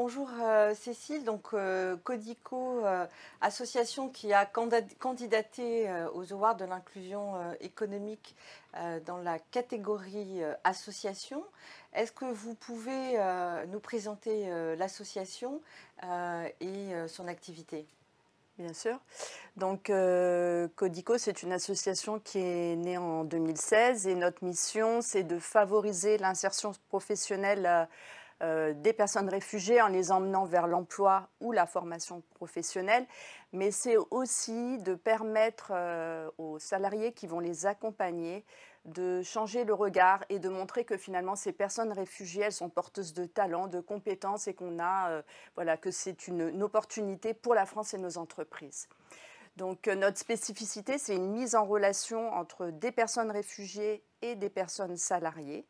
bonjour Cécile. Donc Codico, association qui a candidaté aux Awards de l'inclusion économique dans la catégorie association. Est-ce que vous pouvez nous présenter l'association et son activité? Bien sûr. Donc, Codico, c'est une association qui est née en 2016 et notre mission, c'est de favoriser l'insertion professionnelle des personnes réfugiées en les emmenant vers l'emploi ou la formation professionnelle, mais c'est aussi de permettre aux salariés qui vont les accompagner de changer le regard et de montrer que finalement ces personnes réfugiées, elles sont porteuses de talents, de compétences et qu'on a, voilà, que c'est une opportunité pour la France et nos entreprises. Donc notre spécificité, c'est une mise en relation entre des personnes réfugiées et des personnes salariées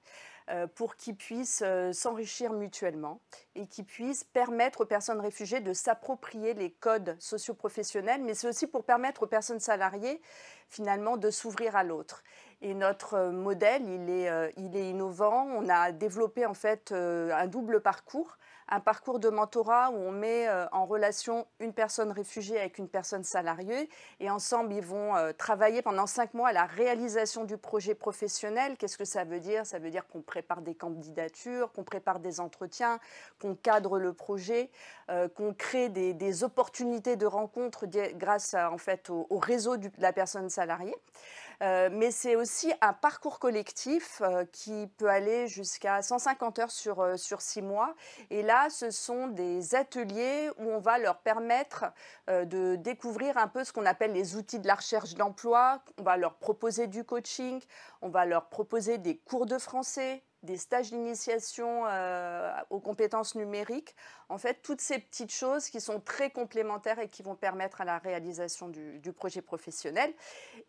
pour qu'ils puissent s'enrichir mutuellement et qu'ils puissent permettre aux personnes réfugiées de s'approprier les codes socio-professionnels, mais c'est aussi pour permettre aux personnes salariées finalement de s'ouvrir à l'autre. Et notre modèle, il est innovant. On a développé en fait un double parcours. Un parcours de mentorat où on met en relation une personne réfugiée avec une personne salariée et ensemble ils vont travailler pendant 5 mois à la réalisation du projet professionnel. Qu'est-ce que ça veut dire? Ça veut dire qu'on prépare des candidatures, qu'on prépare des entretiens, qu'on cadre le projet, qu'on crée des opportunités de rencontre grâce en fait, au réseau de la personne salariée. Mais c'est aussi un parcours collectif qui peut aller jusqu'à 150 heures sur 6 mois. Et là, ce sont des ateliers où on va leur permettre de découvrir un peu ce qu'on appelle les outils de la recherche d'emploi. On va leur proposer du coaching, on va leur proposer des cours de français, des stages d'initiation aux compétences numériques. En fait, toutes ces petites choses qui sont très complémentaires et qui vont permettre à la réalisation du projet professionnel.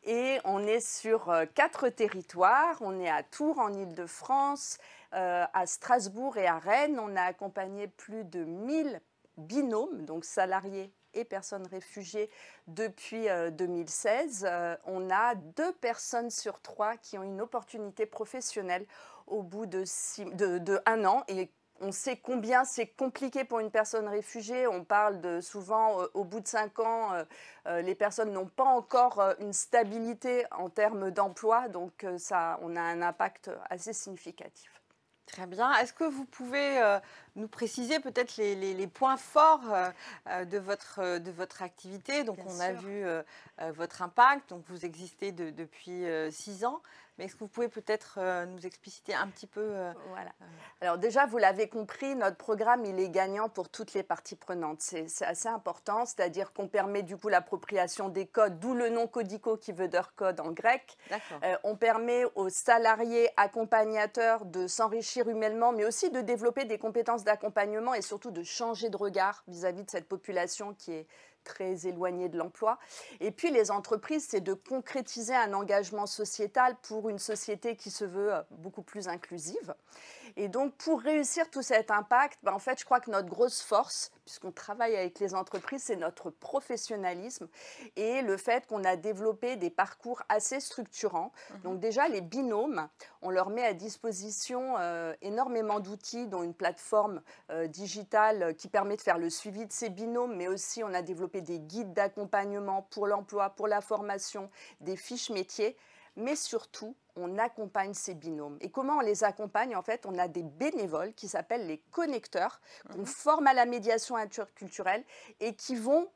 Et on est sur 4 territoires. On est à Tours, en Île-de-France, à Strasbourg et à Rennes. On a accompagné plus de 1000 binômes, donc salariés et personnes réfugiées, depuis 2016. On a 2 personnes sur 3 qui ont une opportunité professionnelle au bout de 1 an. Et on sait combien c'est compliqué pour une personne réfugiée. On parle souvent, au bout de 5 ans, les personnes n'ont pas encore une stabilité en termes d'emploi. Donc, on a un impact assez significatif. Très bien. Est-ce que vous pouvez nous préciser peut-être les points forts de votre activité? Donc, Bien on a sûr. vu votre impact, donc vous existez depuis 6 ans, mais est-ce que vous pouvez peut-être nous expliciter un petit peu Voilà. Alors déjà, vous l'avez compris, notre programme, il est gagnant pour toutes les parties prenantes. C'est assez important, c'est-à-dire qu'on permet du coup l'appropriation des codes, d'où le nom Codico qui veut dire code en grec. D'accord. On permet aux salariés accompagnateurs de s'enrichir humainement, mais aussi de développer des compétences d'accompagnement et surtout de changer de regard vis-à-vis de cette population qui est très éloignée de l'emploi. Et puis les entreprises, c'est de concrétiser un engagement sociétal pour une société qui se veut beaucoup plus inclusive. Et donc, pour réussir tout cet impact, en fait, je crois que notre grosse force, puisqu'on travaille avec les entreprises, c'est notre professionnalisme et le fait qu'on a développé des parcours assez structurants. Donc déjà, les binômes, on leur met à disposition énormément d'outils, dont une plateforme digitale qui permet de faire le suivi de ces binômes, mais aussi on a développé des guides d'accompagnement pour l'emploi, pour la formation, des fiches métiers. Mais surtout, on accompagne ces binômes. Et comment on les accompagne? En fait, on a des bénévoles qui s'appellent les connecteurs, qu'on forme à la médiation interculturelle et qui vont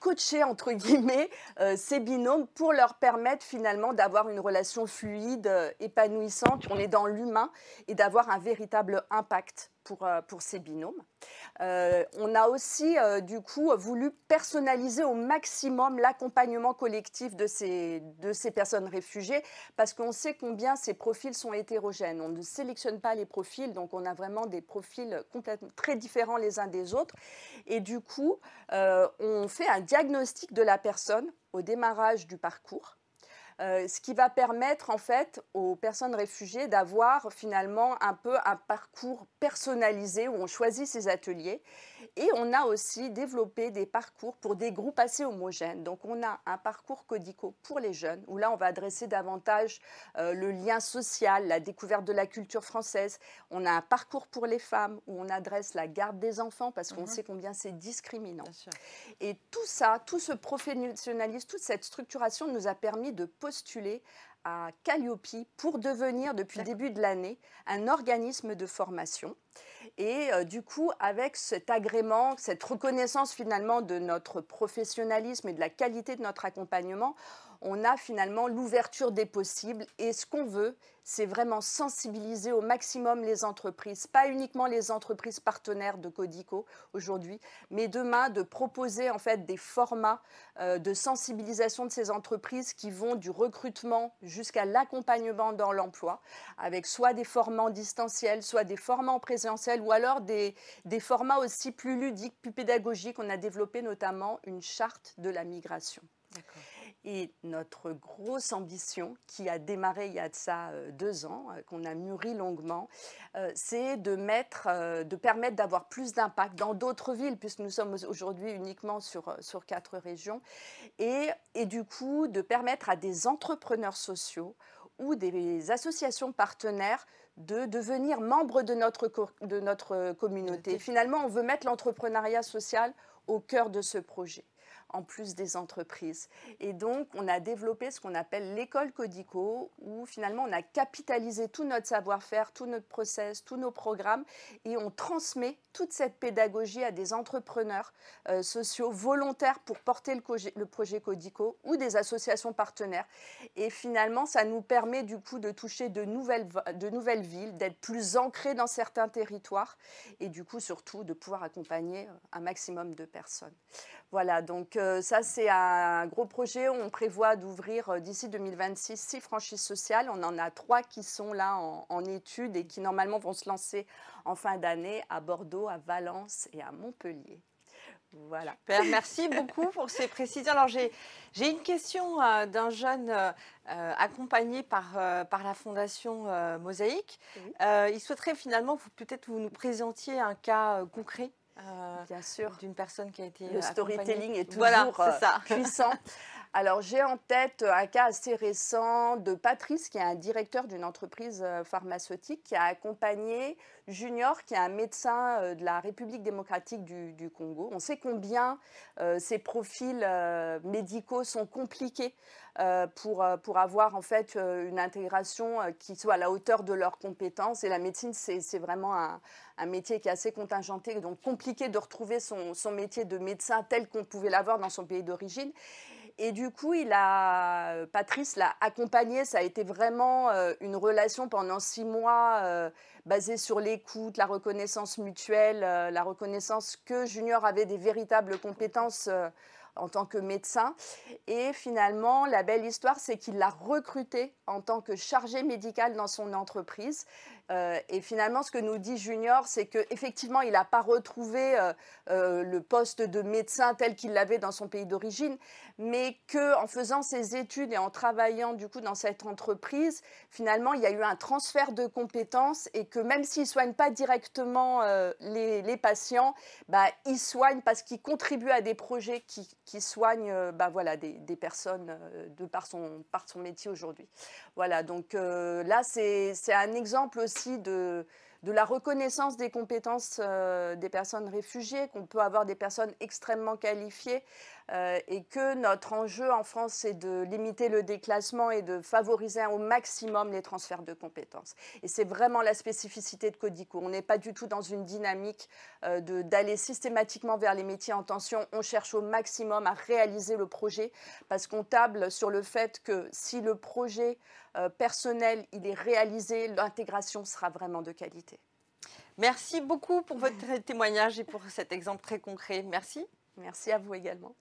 coacher, entre guillemets, ces binômes pour leur permettre finalement d'avoir une relation fluide, épanouissante. On est dans l'humain et d'avoir un véritable impact pour ces binômes. On a aussi, du coup, voulu personnaliser au maximum l'accompagnement collectif de ces personnes réfugiées parce qu'on sait combien ces profils sont hétérogènes. On ne sélectionne pas les profils, donc on a vraiment des profils complètement très différents les uns des autres. Et du coup, on fait un diagnostic de la personne au démarrage du parcours. ce qui va permettre en fait aux personnes réfugiées d'avoir finalement un peu un parcours personnalisé où on choisit ses ateliers. Et on a aussi développé des parcours pour des groupes assez homogènes. Donc on a un parcours Codico pour les jeunes, où là on va adresser davantage le lien social, la découverte de la culture française. On a un parcours pour les femmes, où on adresse la garde des enfants, parce qu'on sait combien c'est discriminant. Et tout ça, tout ce professionnalisme, toute cette structuration nous a permis de postuler à Calliope pour devenir, depuis le début de l'année, un organisme de formation. Et du coup, avec cet agrément, cette reconnaissance finalement de notre professionnalisme et de la qualité de notre accompagnement, on a finalement l'ouverture des possibles. Et ce qu'on veut, c'est vraiment sensibiliser au maximum les entreprises, pas uniquement les entreprises partenaires de Codico aujourd'hui, mais demain de proposer en fait des formats de sensibilisation de ces entreprises qui vont du recrutement jusqu'à l'accompagnement dans l'emploi, avec soit des formats en distanciel, soit des formats en présentiel, ou alors des formats aussi plus ludiques, plus pédagogiques. On a développé notamment une charte de la migration. Et notre grosse ambition, qui a démarré il y a de ça 2 ans, qu'on a mûri longuement, c'est de permettre d'avoir plus d'impact dans d'autres villes, puisque nous sommes aujourd'hui uniquement sur 4 régions, et du coup de permettre à des entrepreneurs sociaux ou des associations partenaires de devenir membres de notre communauté. Finalement, on veut mettre l'entrepreneuriat social au cœur de ce projet, en plus des entreprises. Et donc, on a développé ce qu'on appelle l'école Codico, où finalement, on a capitalisé tout notre savoir-faire, tout notre process, tous nos programmes, et on transmet toute cette pédagogie à des entrepreneurs sociaux volontaires pour porter le projet Codico ou des associations partenaires. Et finalement, ça nous permet du coup de toucher de nouvelles villes, d'être plus ancrés dans certains territoires et du coup surtout de pouvoir accompagner un maximum de personnes. Voilà, donc ça c'est un gros projet. On prévoit d'ouvrir d'ici 2026 6 franchises sociales. On en a 3 qui sont là en études et qui normalement vont se lancer en fin d'année à Bordeaux, à Valence et à Montpellier. Voilà. Super, merci beaucoup pour ces précisions. Alors j'ai une question d'un jeune accompagné par la Fondation Mosaïque. Oui. Il souhaiterait finalement peut-être vous nous présentiez un cas concret. Bien sûr. D'une personne qui a été Le storytelling est toujours voilà, puissant. Alors, j'ai en tête un cas assez récent de Patrice, qui est un directeur d'une entreprise pharmaceutique, qui a accompagné Junior, qui est un médecin de la République démocratique du Congo. On sait combien ces profils médicaux sont compliqués pour avoir en fait une intégration qui soit à la hauteur de leurs compétences. Et la médecine, c'est vraiment un métier qui est assez contingenté, donc compliqué de retrouver son métier de médecin tel qu'on pouvait l'avoir dans son pays d'origine. Et du coup, Patrice l'a accompagné. Ça a été vraiment une relation pendant 6 mois basée sur l'écoute, la reconnaissance mutuelle, la reconnaissance que Junior avait des véritables compétences en tant que médecin. Et finalement, la belle histoire, c'est qu'il l'a recruté en tant que chargé médical dans son entreprise. Et finalement, ce que nous dit Junior, c'est qu'effectivement, il n'a pas retrouvé le poste de médecin tel qu'il l'avait dans son pays d'origine, mais qu'en faisant ses études et en travaillant du coup dans cette entreprise, finalement, il y a eu un transfert de compétences et que même s'il ne soigne pas directement les patients, il soigne parce qu'il contribue à des projets qui soignent voilà, des personnes par son métier aujourd'hui. Voilà, donc là, c'est un exemple aussi de la reconnaissance des compétences des personnes réfugiées, qu'on peut avoir des personnes extrêmement qualifiées et que notre enjeu en France, c'est de limiter le déclassement et de favoriser au maximum les transferts de compétences. Et c'est vraiment la spécificité de Codico. On n'est pas du tout dans une dynamique d'aller systématiquement vers les métiers en tension. On cherche au maximum à réaliser le projet parce qu'on table sur le fait que si le projet personnel il est réalisé, l'intégration sera vraiment de qualité. Merci beaucoup pour votre témoignage et pour cet exemple très concret. Merci. Merci à vous également.